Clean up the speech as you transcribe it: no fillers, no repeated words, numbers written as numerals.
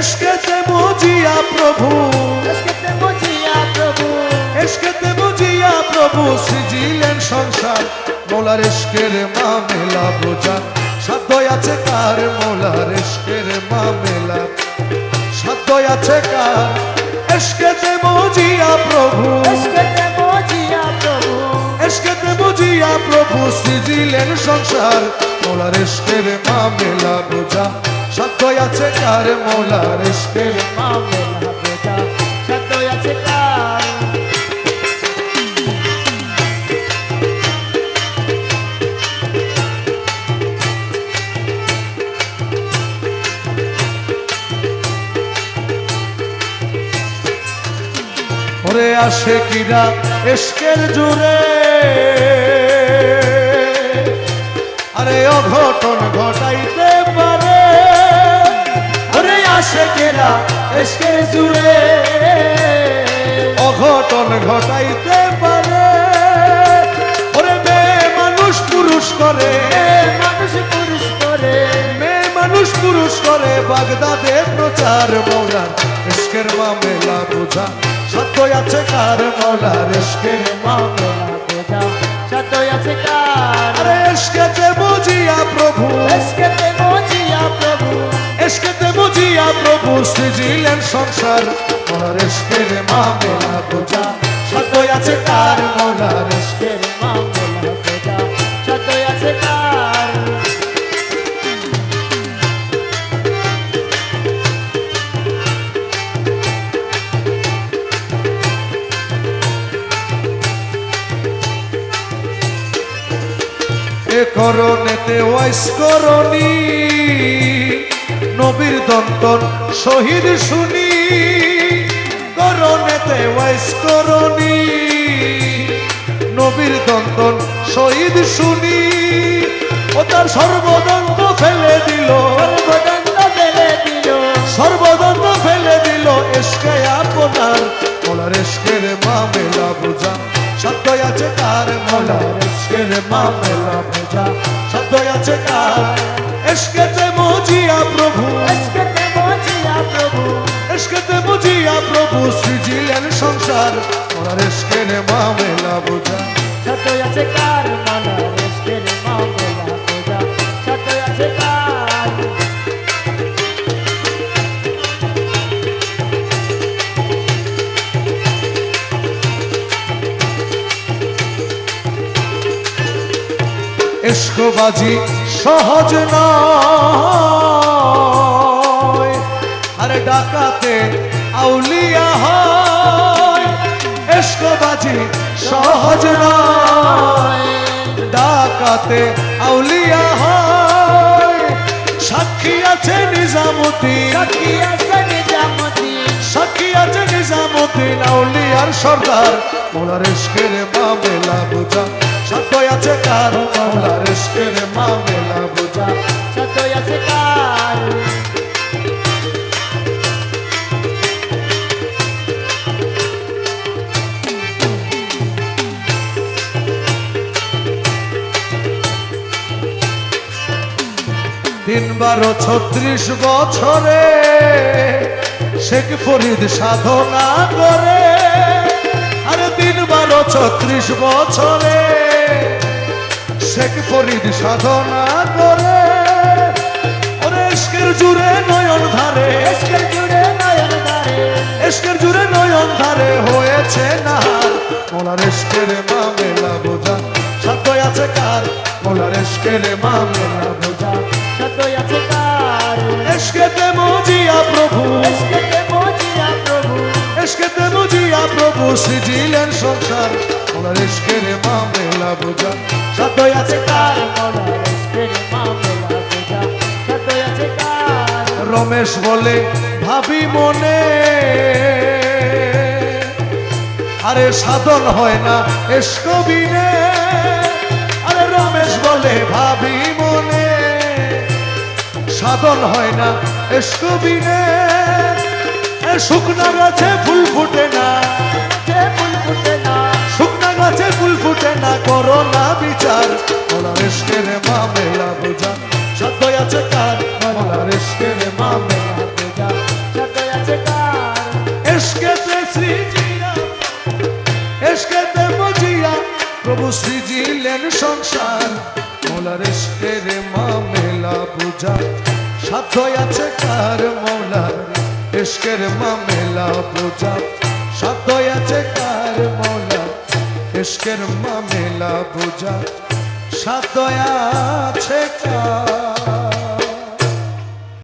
इश्क़-ए मुझिया प्रभु इश्क़-ए मुझिया प्रभु सृजिलेन संसार मौलार इश्क़ेर मामला बोझा साध्य आछे कार मौलार इश्क़ेर मामला साध्य आछे कार इश्क़-ए मुझिया प्रभु इश्क़-ए मुझिया प्रभु सृजिलेन संसार मौलार इश्क़ेर मामला बोझा साध्य आछे कार मौलार इश्क़ेर मामला बोझा साध्य आछे कार ওরে আশিকিরা ইশকের জোরে আরে অঘটন ঘটাইতে পারে ওরে আশিকিরা ইশকের জোরে অঘটন ঘটাইতে পারে ওরে মেয়ে মানুষ পুরুষ করে মেয়ে মানুষ পুরুষ করে বাগদাদে প্রচার মৌলার ইশকের মামলা বোঝা সাধ্য আছে কার মৌলার ইশকের মামলা বোঝা সাধ্য আছে কার আরে ইশকে বুঝিয়া প্রভু ইশকে বুঝিয়া প্রভু সৃজিলেন সংসার মৌলার ইশকের মামলা বোঝা সাধ্য আছে কার মৌলার ইশকের মামলা বোঝা সাধ্য আছে কার করণেতে ওয়াইস করণী নবীর দন্তন শহীদ শুনি করণেতে ওয়াইস করণী নবীর দন্তন শহীদ শুনি ও তার সর্বদন্ত ফেলে দিল সর্বদন্ত ফেলে দিল ইশকে আপনার মৌলার ইশকের মামলা বোঝা সাধ্য আছে কার মৌলার ইশকের মামলা বোঝা সাধ্য আছে কার ইশকে মুঝিয়া প্রভু ইশকে মুঝিয়া প্রভু সৃজিলেন সংসার মৌলার ইশকের মামলা বোঝা সাধ্য আছে কার মৌলার ইশকের মামলা বোঝা সাধ্য আছে কার ইশকবাজি সহজ নয় আরে ডাকাতে আউলিয়া হয় ইশকবাজি সহজ নয় ডাকাতে আউলিয়া হয় সাক্ষী আছে নিজামুদ্দিন সাক্ষী আছে নিজামুদ্দিন আউলিয়ার সর্দার মৌলার ইশকের মামলা বোঝা সাধ্য আছে কার মৌলার ইশকের মামলা বোঝা সাধ্য আছে কার তিন 12-36 বছরে শেখ ফরিদ সাধনা করে আরে 3-12-36 বছরে শেখ ফরিদ সাধনা করে ওরে ইশকের জুড়ে নয়ন ধারে ইশকের জুড়ে নয়ন ধারে হয়েছে নাহার মৌলার ইশকের মামলা বোঝা সাধ্য আছে কার মৌলার ইশকের মামলা বোঝা সাধ্য আছে কার ইশকে মুঝিয়া প্রভু ইশকে মুঝিয়া প্রভু সৃজিলেন সংসার মৌলার ইশকের মামলা বোঝা সাধ্য আছে কার মৌলার ইশকের মামলা বোঝা সাধ্য আছে কার রমেশ বলে ভাবি মনে আরে সাধন হয় না ইশক বিনে আরে রমেশ বলে ভাবি মনে সাধন হয় না ইশক বিনে শুকনা গাছে ফুল ফুটে না শুকনা গাছে ফুল ফুটে না করো না বিচার মৌলার ইশকের মামলা বোঝা সাধ্য আছে কার মৌলার ইশকের মামলা বোঝা প্রভু সৃজিলেন সংসার মৌলার ইশকের মামেলা বুঝা সাধ্য আছে কার মৌলার ইশকের মামেলা বুঝা সাধ্য আছে কার মৌলার ইশকের মামেলা বুঝা সাধ্য আছে কার